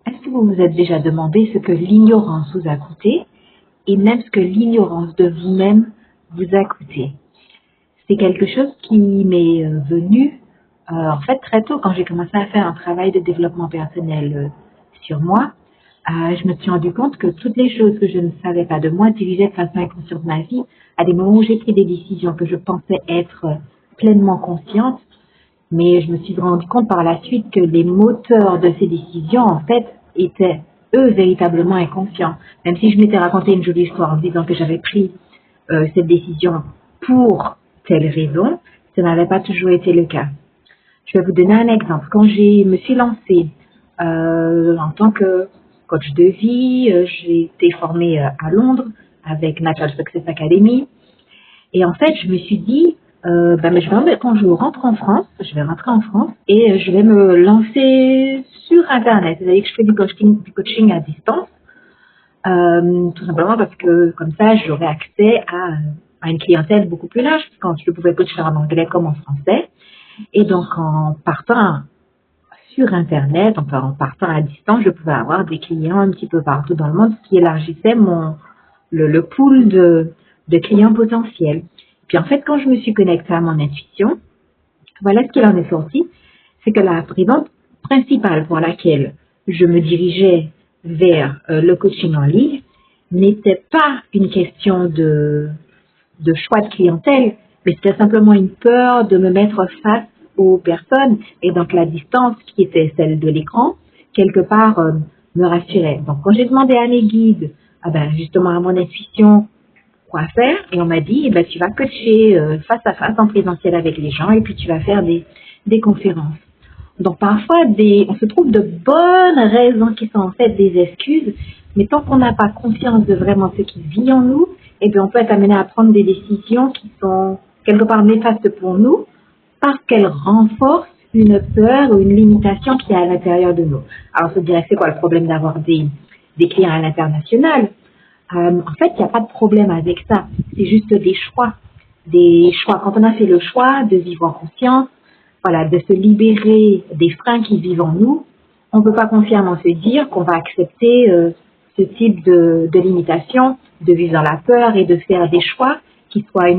Est-ce que vous vous êtes déjà demandé ce que l'ignorance vous a coûté et même ce que l'ignorance de vous-même vous a coûté? C'est quelque chose qui m'est venu en fait très tôt quand j'ai commencé à faire un travail de développement personnel sur moi. Je me suis rendu compte que toutes les choses que je ne savais pas de moi dirigeaient de façon inconsciente ma vie à des moments où j'ai pris des décisions que je pensais être pleinement conscientes, mais je me suis rendu compte par la suite que les moteurs de ces décisions, en fait, étaient, eux, véritablement inconscients. Même si je m'étais raconté une jolie histoire en disant que j'avais pris cette décision pour telle raison, ça n'avait pas toujours été le cas. Je vais vous donner un exemple. Quand je me suis lancée en tant que coach de vie, j'ai été formée à Londres avec Natural Success Academy. Et en fait, je me suis dit, quand je rentre en France, je vais rentrer en France et je vais me lancer sur Internet. C'est-à-dire que je fais du coaching à distance, tout simplement parce que comme ça, j'aurai accès à une clientèle beaucoup plus large, quand je pouvais coacher en anglais comme en français. Et donc, en partant sur Internet, enfin en partant à distance, je pouvais avoir des clients un petit peu partout dans le monde, ce qui élargissait le pool de clients potentiels. Puis en fait, quand je me suis connectée à mon intuition, voilà ce qu'il en est sorti, c'est que la raison principale pour laquelle je me dirigeais vers le coaching en ligne n'était pas une question de choix de clientèle, mais c'était simplement une peur de me mettre face aux personnes et donc la distance qui était celle de l'écran, quelque part, me rassurait. Donc quand j'ai demandé à mes guides, justement à mon intuition, quoi faire, et on m'a dit, tu vas coacher face à face en présentiel avec les gens et puis tu vas faire des conférences. Donc parfois, on se trouve de bonnes raisons qui sont en fait des excuses, mais tant qu'on n'a pas conscience de vraiment ce qui vit en nous, on peut être amené à prendre des décisions qui sont quelque part néfastes pour nous parce qu'elles renforcent une peur ou une limitation qui est à l'intérieur de nous. Alors on se dirait, c'est quoi le problème d'avoir des clients à l'international? En fait, il n'y a pas de problème avec ça. C'est juste des choix. Des choix. Quand on a fait le choix de vivre en conscience, voilà, de se libérer des freins qui vivent en nous, on ne peut pas consciemment se dire qu'on va accepter ce type de limitation, de vivre dans la peur et de faire des choix qui soient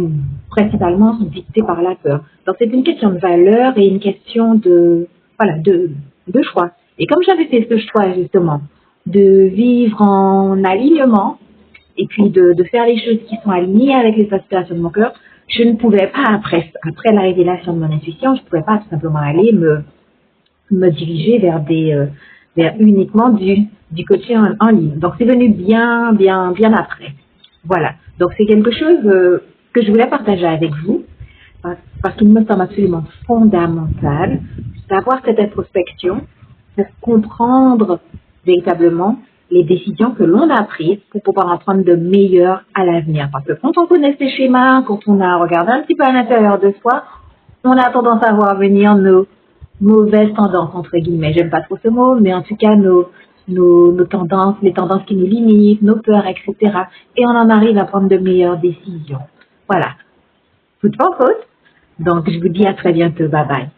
principalement dictés par la peur. Donc c'est une question de valeur et une question de choix. Et comme j'avais fait ce choix justement de vivre en alignement et puis de faire les choses qui sont alignées avec les aspirations de mon cœur, je ne pouvais pas, après la révélation de mon intuition, je ne pouvais pas tout simplement aller me diriger vers uniquement du coaching en ligne. Donc, c'est venu bien après. Voilà. Donc, c'est quelque chose que je voulais partager avec vous parce qu'il me semble absolument fondamental d'avoir cette introspection pour comprendre véritablement les décisions que l'on a prises pour pouvoir en prendre de meilleures à l'avenir. Parce que quand on connaît ces schémas, quand on a regardé un petit peu à l'intérieur de soi, on a tendance à voir venir nos mauvaises tendances, entre guillemets. J'aime pas trop ce mot, mais en tout cas, nos tendances, les tendances qui nous limitent, nos peurs, etc. Et on en arrive à prendre de meilleures décisions. Voilà. Toute en faute. Donc, je vous dis à très bientôt. Bye bye.